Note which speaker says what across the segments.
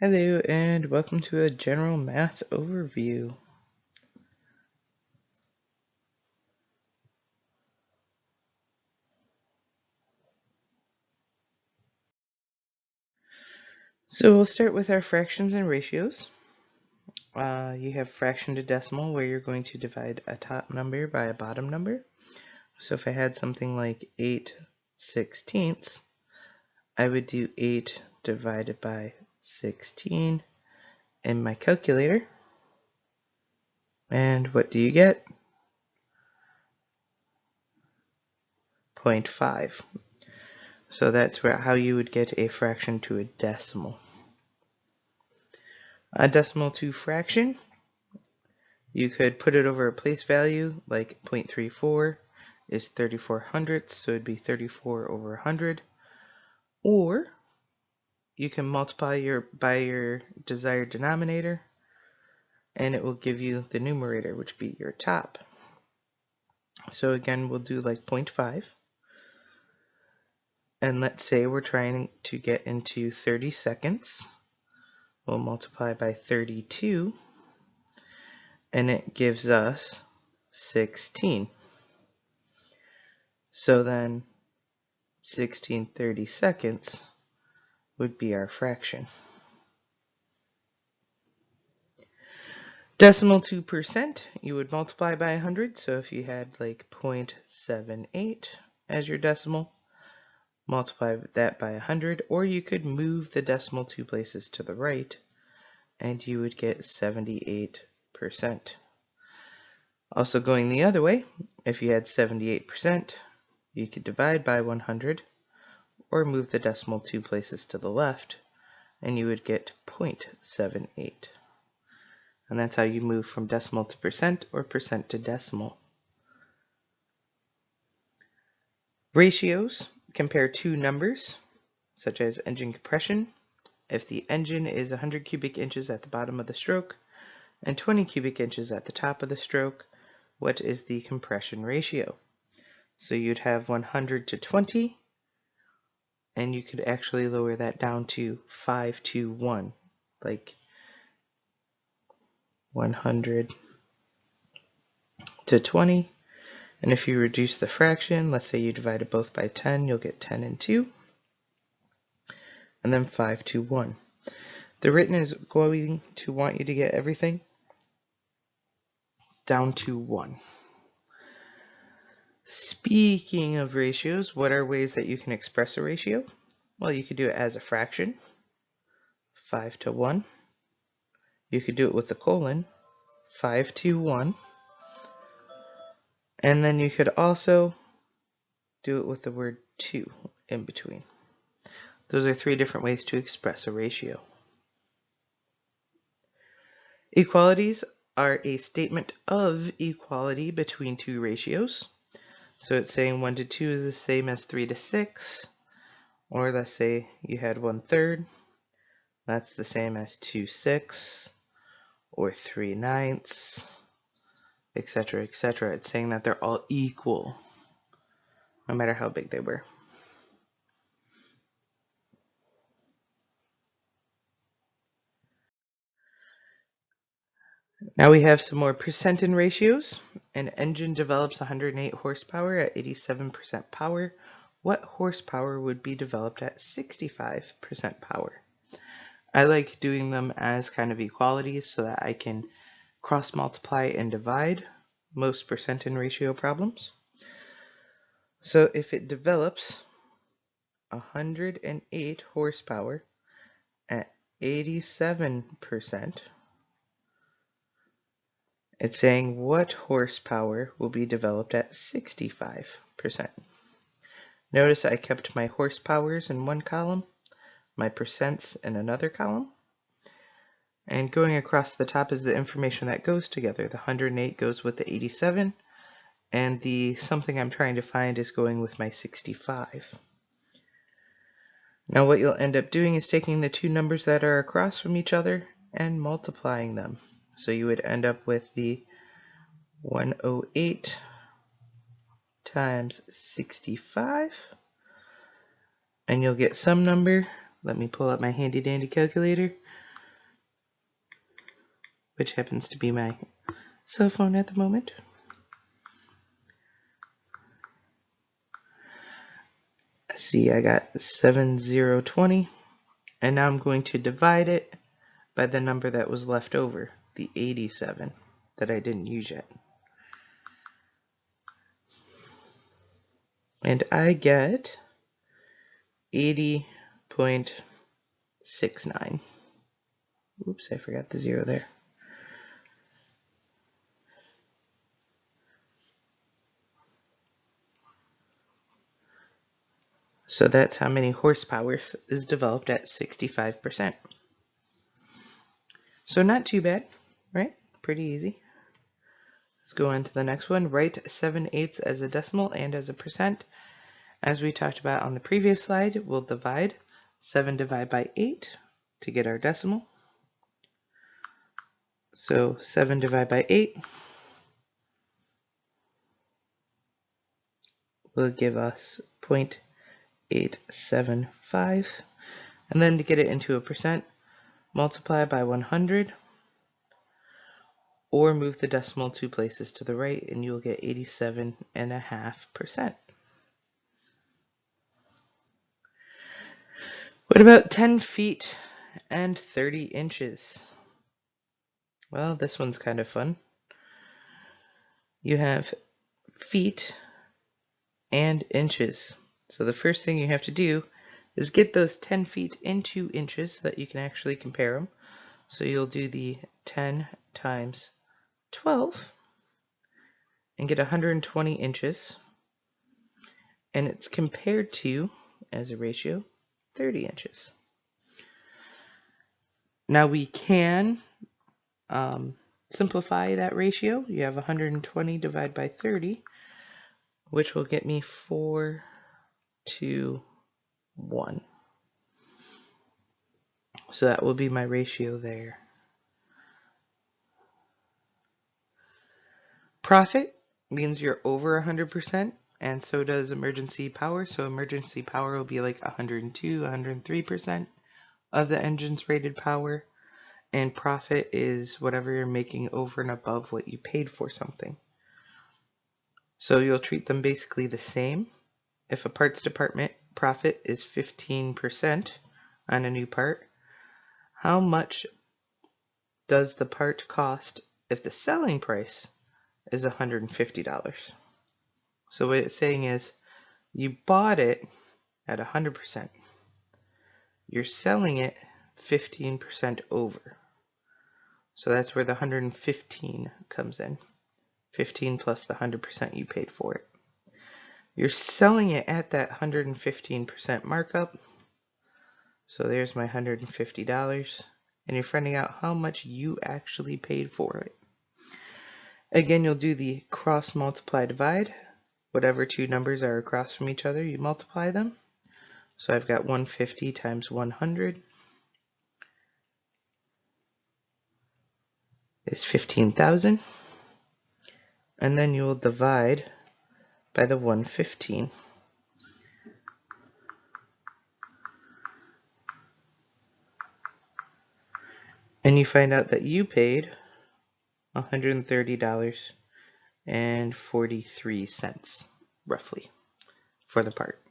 Speaker 1: Hello and welcome to a general math overview. So we'll start with our fractions and ratios. You have fraction to decimal where you're going to divide a top number by a bottom number. So if I had something like 8/16, I would do 8 divided by 16 in my calculator. And what do you get? 0.5. So that's how you would get a fraction to a decimal. A decimal to fraction, you could put it over a place value, like 0.34 is 34 hundredths, so it'd be 34 over 100. Or you can multiply by your desired denominator, and it will give you the numerator, which would be your top. So again, we'll do like 0.5. And let's say we're trying to get into 30 seconds. We'll multiply by 32, and it gives us 16. So then 16 30-seconds would be our fraction. Decimal to percent, you would multiply by 100. So if you had like 0.78 as your decimal, multiply that by 100, or you could move the decimal 2 places to the right and you would get 78%. Also going the other way, if you had 78%, you could divide by 100 or move the decimal 2 places to the left and you would get 0.78. And that's how you move from decimal to percent or percent to decimal. Ratios compare two numbers, such as engine compression. If the engine is 100 cubic inches at the bottom of the stroke and 20 cubic inches at the top of the stroke, what is the compression ratio? So you'd have 100 to 20, and you could actually lower that down to 5 to 1, like 100 to 20. And if you reduce the fraction, let's say you divide it both by 10, you'll get 10 and 2, and then 5 to 1. The written is going to want you to get everything down to 1. Speaking of ratios, what are ways that you can express a ratio? Well, you could do it as a fraction, 5 to 1. You could do it with a colon, 5 to 1. And then you could also do it with the word 2 in between. Those are 3 different ways to express a ratio. Equalities are a statement of equality between two ratios. So it's saying 1 to 2 is the same as 3 to 6, or let's say you had 1/3, that's the same as 2/6, or 3/9, etc., etc. It's saying that they're all equal, no matter how big they were. Now we have some more percent and ratios. An engine develops 108 horsepower at 87% power. What horsepower would be developed at 65% power? I like doing them as kind of equalities so that I can cross multiply and divide most percent and ratio problems. So if it develops 108 horsepower at 87%, it's saying what horsepower will be developed at 65%. Notice I kept my horsepowers in one column, my percents in another column, and going across the top is the information that goes together. The 108 goes with the 87, and the something I'm trying to find is going with my 65. Now what you'll end up doing is taking the two numbers that are across from each other and multiplying them. So you would end up with the 108 times 65, and you'll get some number. Let me pull up my handy dandy calculator. which happens to be my cell phone at the moment. See, I got 7020, and now I'm going to divide it by the number that was left over, the 87 that I didn't use yet. And I get 80.69. Oops, I forgot the 0 there. So that's how many horsepower is developed at 65%. So not too bad, right? Pretty easy. Let's go on to the next one. Write 7/8 as a decimal and as a percent. As we talked about on the previous slide, we'll divide 7 divided by 8 to get our decimal. So 7 divided by 8 will give us 0.875. And then to get it into a percent, multiply by 100 or move the decimal 2 places to the right and you'll get 87.5%. What about 10 feet and 30 inches? Well, this one's kind of fun. You have feet and inches. So the first thing you have to do is get those 10 feet into inches so that you can actually compare them. So you'll do the 10 times 12 and get 120 inches. And it's compared to, as a ratio, 30 inches. Now we can simplify that ratio. You have 120 divided by 30, which will get me 4 to 1. So that will be my ratio there. Profit means you're over 100%, and so does emergency power. So emergency power will be like 102, 103% of the engine's rated power. And profit is whatever you're making over and above what you paid for something. So you'll treat them basically the same. If a parts department profit is 15% on a new part, how much does the part cost if the selling price is $150? So what it's saying is you bought it at 100%. You're selling it 15% over. So that's where the 115 comes in. 15 plus the 100% you paid for it. You're selling it at that 115% markup. So there's my $150. And you're finding out how much you actually paid for it. Again, you'll do the cross multiply divide. Whatever two numbers are across from each other, you multiply them. So I've got 150 times 100 is 15,000. And then you will divide by the 115. And you find out that you paid $130.43, roughly, for the part.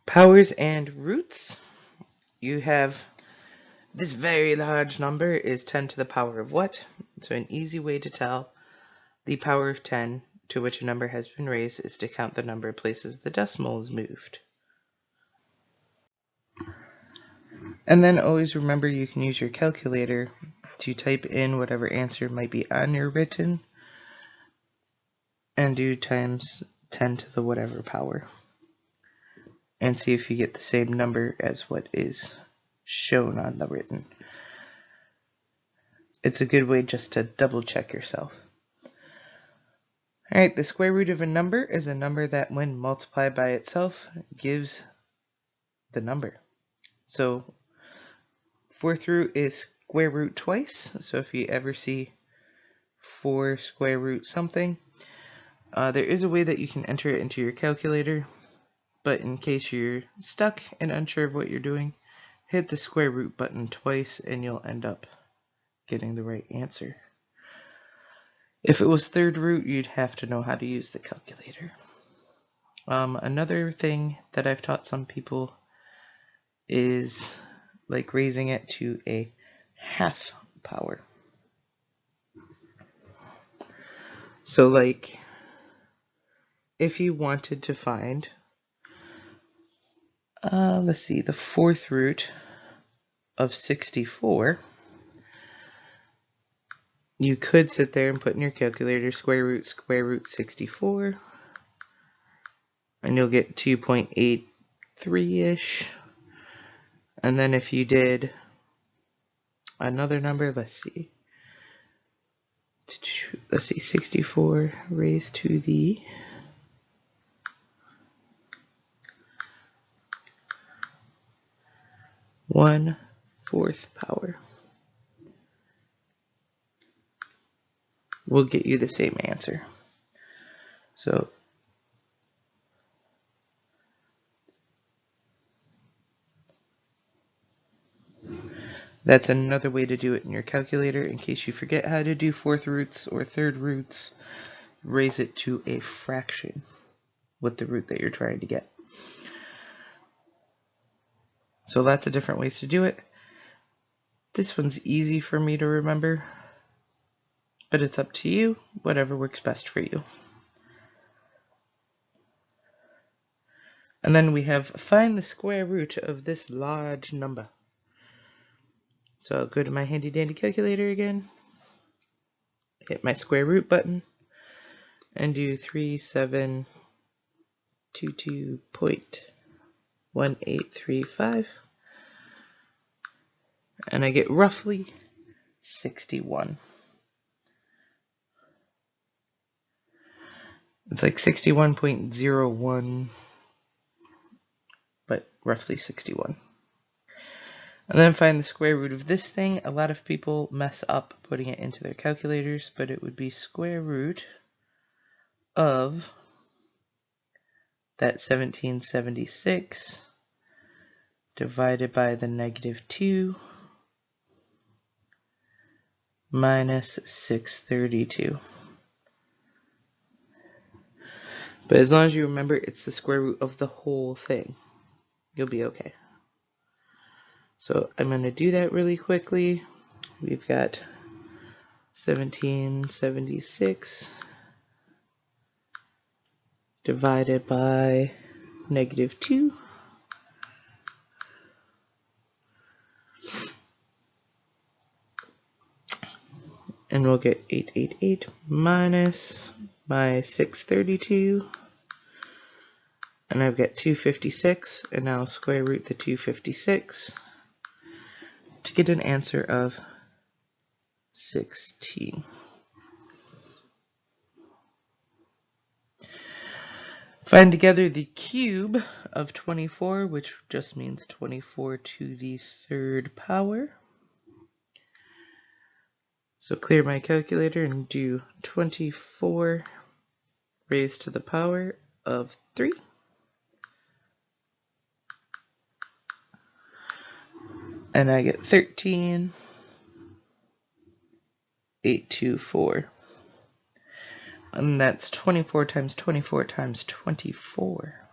Speaker 1: Powers and roots. You have this very large number is 10 to the power of what? So an easy way to tell the power of 10 to which a number has been raised is to count the number of places the decimal is moved. And then always remember you can use your calculator to type in whatever answer might be on your written and do times 10 to the whatever power. And see if you get the same number as what is shown on the written. It's a good way just to double check yourself. Alright, the square root of a number is a number that when multiplied by itself gives the number. So 4th root is square root twice. So if you ever see 4 square root something, There is a way that you can enter it into your calculator, but in case you're stuck and unsure of what you're doing, hit the square root button twice and you'll end up getting the right answer. If it was third root, you'd have to know how to use the calculator. Another thing that I've taught some people is like raising it to a half power. So like if you wanted to find, let's see, the fourth root of 64, you could sit there and put in your calculator square root 64, and you'll get 2.83-ish. And then if you did another number, let's see, 64 raised to the 1/4 power will get you the same answer. So that's another way to do it in your calculator in case you forget how to do fourth roots or third roots. Raise it to a fraction with the root that you're trying to get. So lots of different ways to do it. This one's easy for me to remember, but it's up to you, whatever works best for you. And then we have find the square root of this large number. So I'll go to my handy dandy calculator again, hit my square root button, and do 3722.1835. And I get roughly 61. It's like 61.01, but roughly 61. And then find the square root of this thing. A lot of people mess up putting it into their calculators, but it would be square root of that 1776 divided by the -2 minus 632. But as long as you remember it's the square root of the whole thing, you'll be okay. So I'm going to do that really quickly. We've got 1776 divided by -2. And we'll get 888 minus my 632. And I've got 256, and now square root the 256 to get an answer of 16. Find together the cube of 24, which just means 24 to the third power. So clear my calculator and do 24 raised to the power of 3. And I get 13,824. And that's 24 times 24 times 24.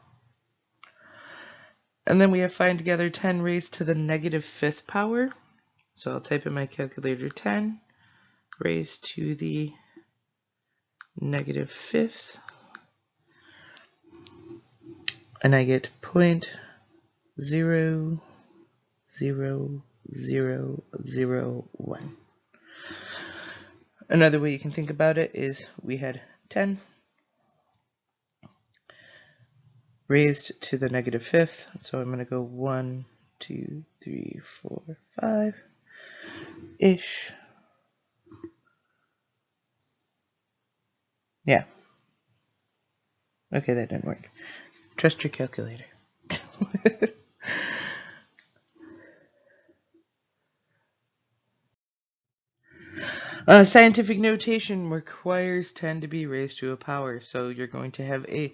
Speaker 1: And then we have find together 10 raised to the -5th power. So I'll type in my calculator 10 raised to the -5th. And I get 0.00001. Another way you can think about it is we had 10 raised to the -5th. So I'm going to go 1, 2, 3, 4, 5-ish. Yeah. Okay, that didn't work. Trust your calculator. Scientific notation requires 10 to be raised to a power, so you're going to have a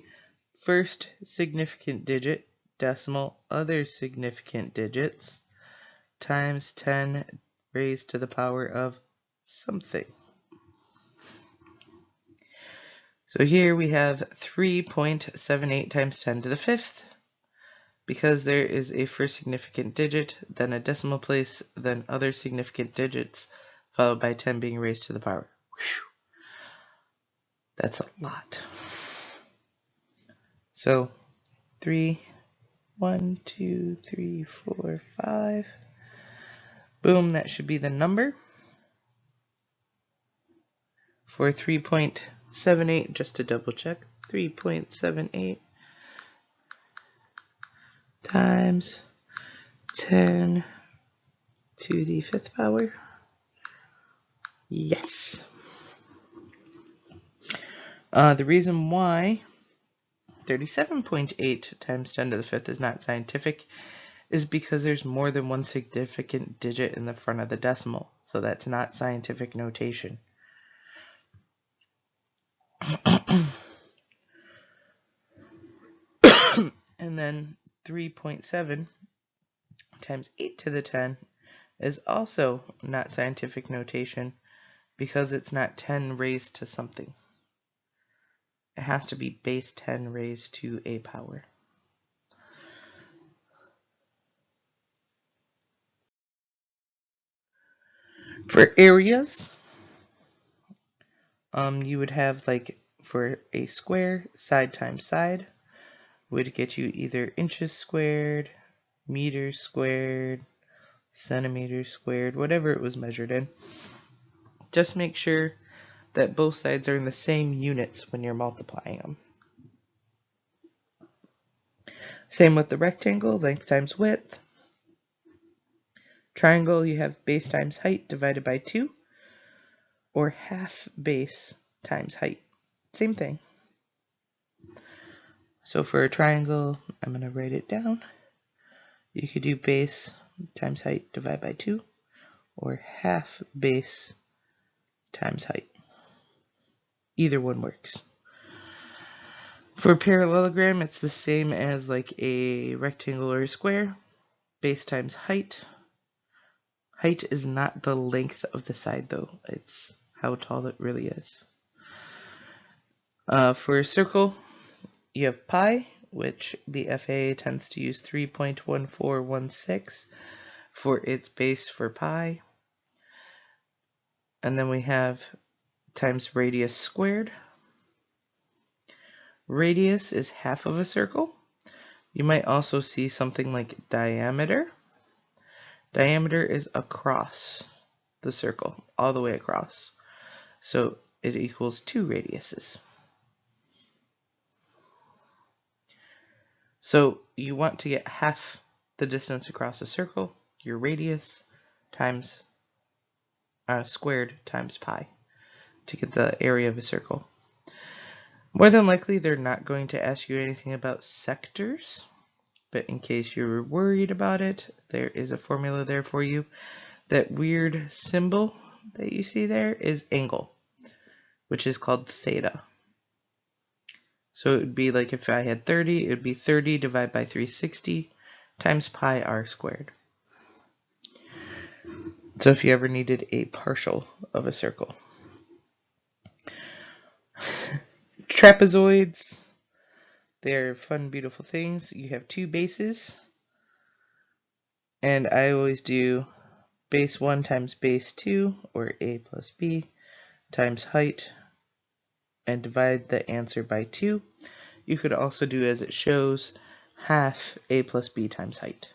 Speaker 1: first significant digit, decimal, other significant digits, times 10 raised to the power of something. So here we have 3.78 times 10 to the fifth. Because there is a first significant digit, then a decimal place, then other significant digits, followed by 10 being raised to the power. Whew. That's a lot. So 3, 1, 2, 3, 4, 5. Boom, that should be the number. For 3.78, just to double check, 3.78 times 10 to the fifth power. Yes. The reason why 37.8 times 10 to the fifth is not scientific is because there's more than one significant digit in the front of the decimal, so that's not scientific notation. And then 3.7 times 8 to the 10 is also not scientific notation because it's not 10 raised to something. It has to be base 10 raised to a power. For areas, you would have, like, for a square, side times side would get you either inches squared, meters squared, centimeters squared, whatever it was measured in. Just make sure that both sides are in the same units when you're multiplying them. Same with the rectangle, length times width. Triangle, you have base times height divided by 2, or half base times height. Same thing. So for a triangle, I'm going to write it down. You could do base times height divided by 2, or half base times height. Either one works. For a parallelogram, it's the same as like a rectangle or a square. Base times height. Height is not the length of the side, though. It's how tall it really is. For a circle, you have pi, which the FAA tends to use 3.1416 for its base for pi. And then we have times radius squared. Radius is half of a circle. You might also see something like diameter. Diameter is across the circle, all the way across. So it equals 2 radiuses. So you want to get half the distance across a circle, your radius, times squared times pi, to get the area of a circle. More than likely, they're not going to ask you anything about sectors, but in case you're worried about it, there is a formula there for you. That weird symbol that you see there is angle, which is called theta. So it would be like if I had 30, it would be 30 divided by 360 times pi r squared. So if you ever needed a partial of a circle. Trapezoids, they're fun, beautiful things. You have 2 bases, and I always do base 1 times base 2, or a plus b, times height, and divide the answer by 2. You could also do as it shows, half a plus b times height.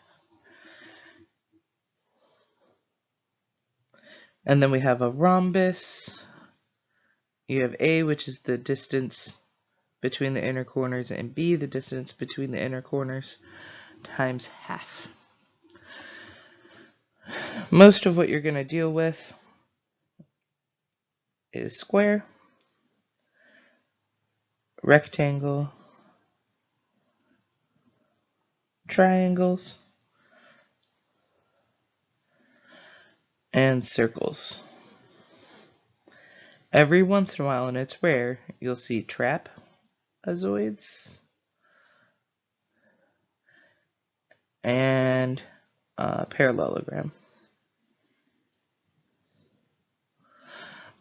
Speaker 1: And then we have a rhombus. You have a, which is the distance between the inner corners, and b, the distance between the inner corners, times half. Most of what you're going to deal with is square, rectangle, triangles, and circles. Every once in a while, and it's rare, you'll see trapezoids and parallelogram.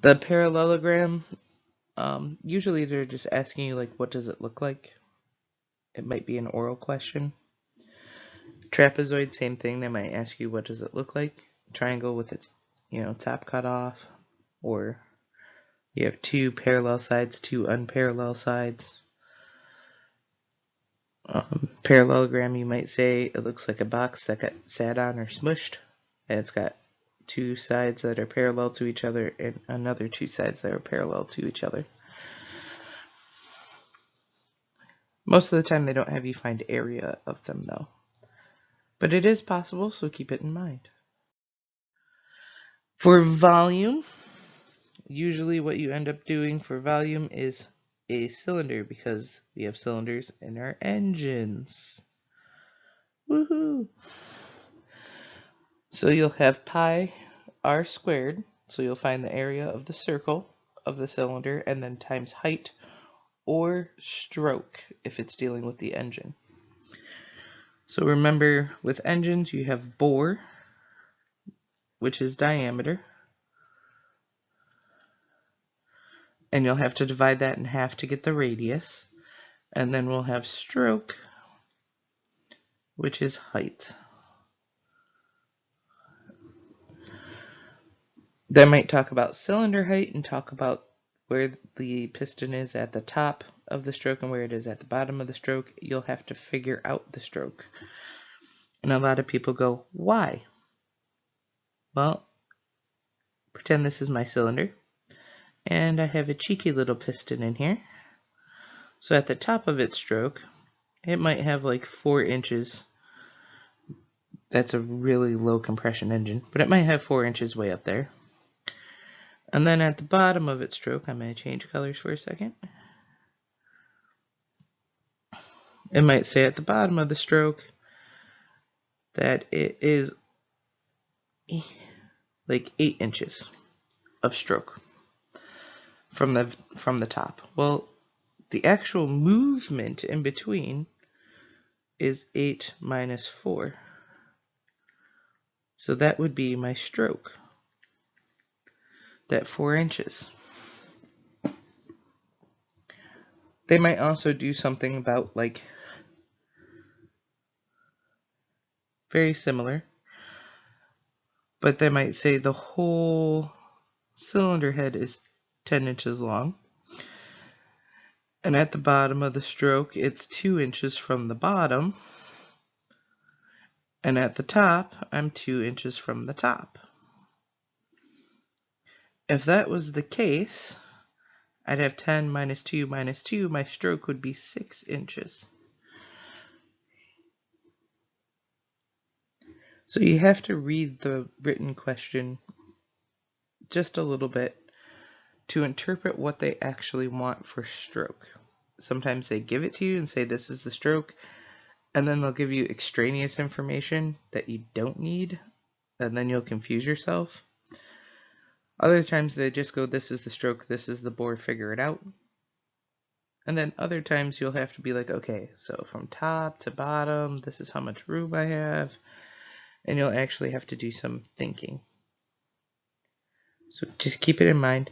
Speaker 1: The parallelogram, usually they're just asking you, like, what does it look like? It might be an oral question. Trapezoid, same thing. They might ask you, what does it look like? Triangle with its, top cut off, or you have two parallel sides, two unparalleled sides. Parallelogram, you might say it looks like a box that got sat on or smushed, and it's got two sides that are parallel to each other and another two sides that are parallel to each other. Most of the time they don't have you find area of them though. But it is possible, so keep it in mind. For volume, usually what you end up doing for volume is a cylinder, because we have cylinders in our engines. Woohoo! So you'll have pi r squared, so you'll find the area of the circle of the cylinder, and then times height or stroke if it's dealing with the engine. So remember, with engines you have bore, which is diameter, and you'll have to divide that in half to get the radius, and then we'll have stroke, which is height. They might talk about cylinder height and talk about where the piston is at the top of the stroke and where it is at the bottom of the stroke. You'll have to figure out the stroke. And a lot of people go, why? Well, pretend this is my cylinder, and I have a cheeky little piston in here. So at the top of its stroke, it might have like 4 inches. That's a really low compression engine, but it might have 4 inches way up there. And then at the bottom of its stroke, I'm going to change colors for a second. It might say at the bottom of the stroke that it is like 8 inches of stroke from the top. Well, the actual movement in between is 8 minus 4. So that would be my stroke, that 4 inches. They might also do something about, like, very similar, but they might say the whole cylinder head is 10 inches long, and at the bottom of the stroke it's 2 inches from the bottom, and at the top I'm 2 inches from the top. If that was the case, I'd have 10 minus 2 minus 2. My stroke would be 6 inches. So you have to read the written question just a little bit to interpret what they actually want for stroke. Sometimes they give it to you and say this is the stroke, and then they'll give you extraneous information that you don't need, and then you'll confuse yourself. Other times they just go, this is the stroke, this is the bore, figure it out. And then other times you'll have to be like, okay, so from top to bottom, this is how much room I have. And you'll actually have to do some thinking. So just keep it in mind.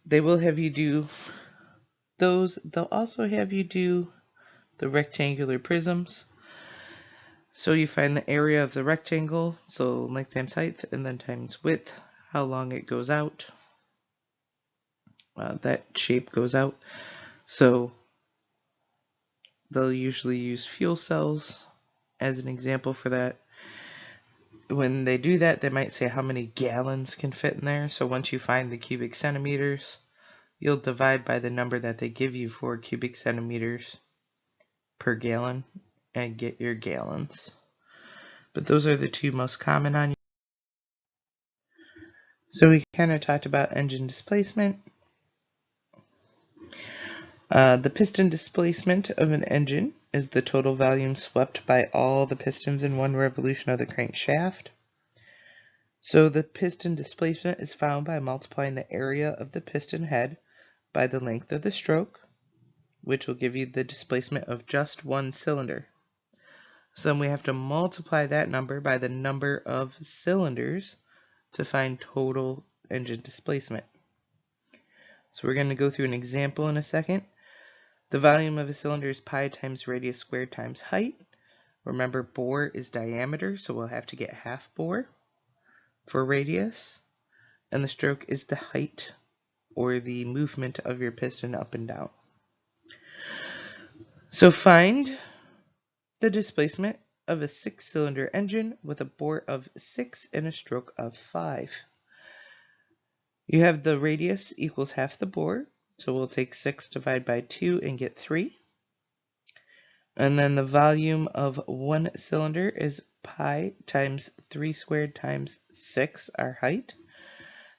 Speaker 1: They will have you do those. They'll also have you do the rectangular prisms. So you find the area of the rectangle, so length times height, and then times width, how long it goes out. That shape goes out. So they'll usually use fuel cells as an example for that. When they do that, they might say how many gallons can fit in there. So once you find the cubic centimeters, you'll divide by the number that they give you for cubic centimeters per gallon and get your gallons. But those are the two most common on. So we kind of talked about engine displacement. The piston displacement of an engine is the total volume swept by all the pistons in one revolution of the crankshaft. So the piston displacement is found by multiplying the area of the piston head by the length of the stroke, which will give you the displacement of just one cylinder. So then we have to multiply that number by the number of cylinders to find total engine displacement. So we're going to go through an example in a second. The volume of a cylinder is pi times radius squared times height. Remember, bore is diameter, so we'll have to get half bore for radius. And the stroke is the height or the movement of your piston up and down. So find the displacement of a 6-cylinder engine with a bore of 6 and a stroke of 5. You have the radius equals half the bore, so we'll take 6 divided by 2 and get 3. And then the volume of one cylinder is pi times 3 squared times 6, our height,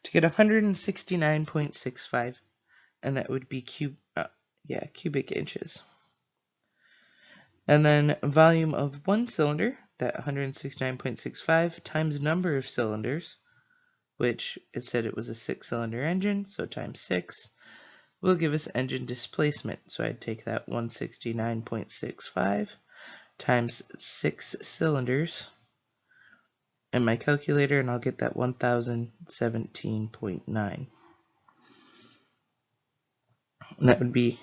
Speaker 1: to get 169.65, and that would be cubic inches. And then volume of one cylinder, that 169.65 times number of cylinders, which it said it was a 6-cylinder engine, so times 6, will give us engine displacement. So I'd take that 169.65 times 6 cylinders in my calculator, and I'll get that 1017.9. And that would be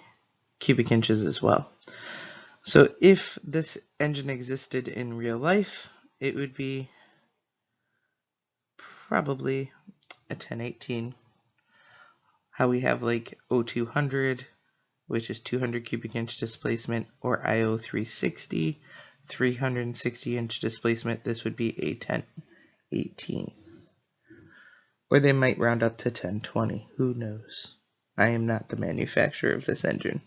Speaker 1: cubic inches as well. So if this engine existed in real life, it would be probably a 1018. How we have like O200, which is 200 cubic inch displacement, or IO360, 360 inch displacement, this would be a 1018. Or they might round up to 1020, who knows? I am not the manufacturer of this engine.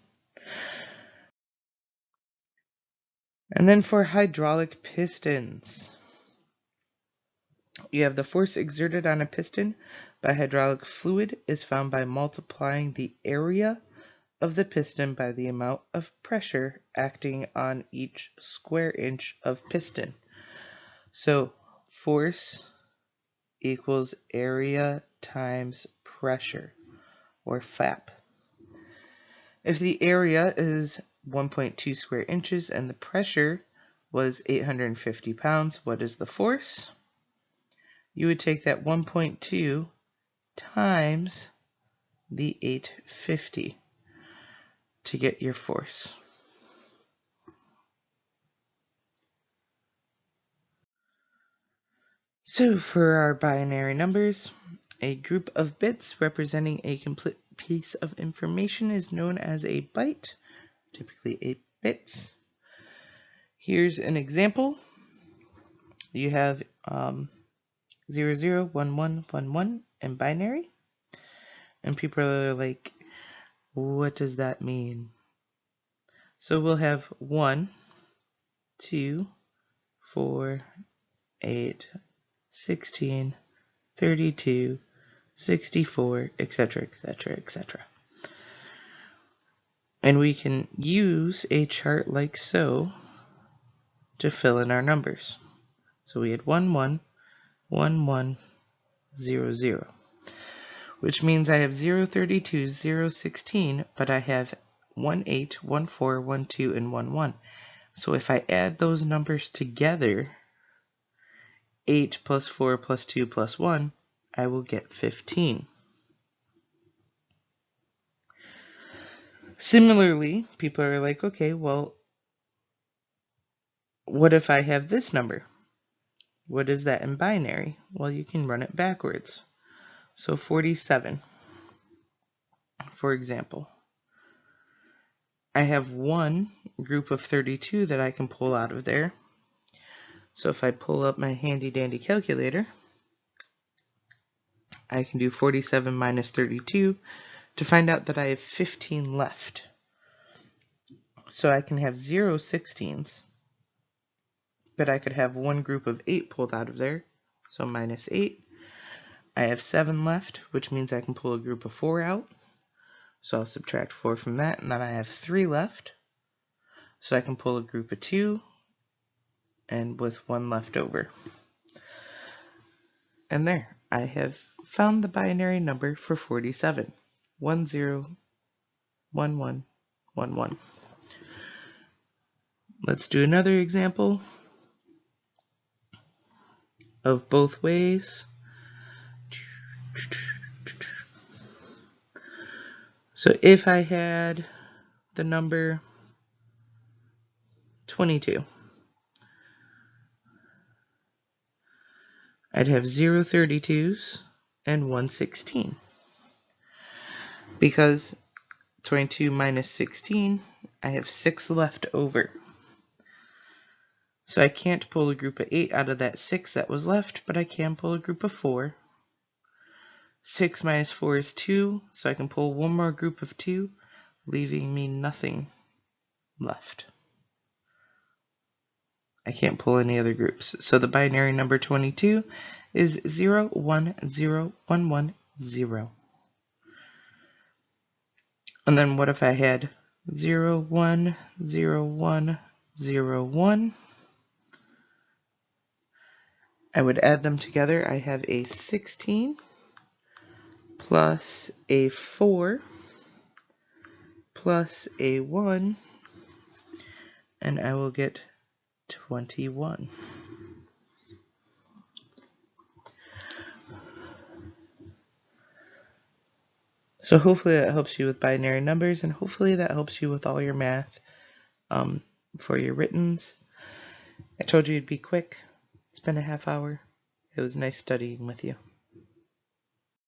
Speaker 1: And then for hydraulic pistons, you have the force exerted on a piston by hydraulic fluid is found by multiplying the area of the piston by the amount of pressure acting on each square inch of piston. So force equals area times pressure, or FAP. If the area is 1.2 square inches and the pressure was 850 pounds, what is the force? You would take that 1.2 times the 850 to get your force. So for our binary numbers, a group of bits representing a complete piece of information is known as a byte, typically 8 bits. Here's an example. You have 001111 in binary, and people are like, what does that mean? So we'll have 1, 2, 4, 8, 16, 32, 64, etc., etc., etc. And we can use a chart like so to fill in our numbers. So we had 1, 1, 1, 1, 0, 0, which means I have 0, 32, 0, 16, but I have 1, 8, 1, 4, 1, 2, and 1, 1. So if I add those numbers together, 8 plus 4 plus 2 plus 1, I will get 15. Similarly, people are like, okay, well, what if I have this number? What is that in binary? Well, you can run it backwards. So 47, for example. I have one group of 32 that I can pull out of there. So if I pull up my handy dandy calculator, I can do 47 minus 32 to find out that I have 15 left. So I can have 0 16s, but I could have one group of 8 pulled out of there, so minus 8. I have 7 left, which means I can pull a group of 4 out, so I'll subtract 4 from that, and then I have 3 left, so I can pull a group of 2, and with 1 left over. And there, I have found the binary number for 47. 1, 0, 1, 1, 1, 1. Let's do another example of both ways. So if I had the number 22, I'd have 0 32s and 1 16. Because 22 minus 16, I have 6 left over. So I can't pull a group of 8 out of that 6 that was left, but I can pull a group of 4. 6 minus 4 is 2, so I can pull one more group of 2, leaving me nothing left. I can't pull any other groups. So the binary number 22 is 0, 1, 0, 1, 1, 0. And then what if I had 0, 1, 0, 1, 0, 1? I would add them together. I have a 16 plus a 4 plus a 1, and I will get 21. So hopefully that helps you with binary numbers, and hopefully that helps you with all your math for your writtens. I told you it'd be quick. It's been a half hour. It was nice studying with you.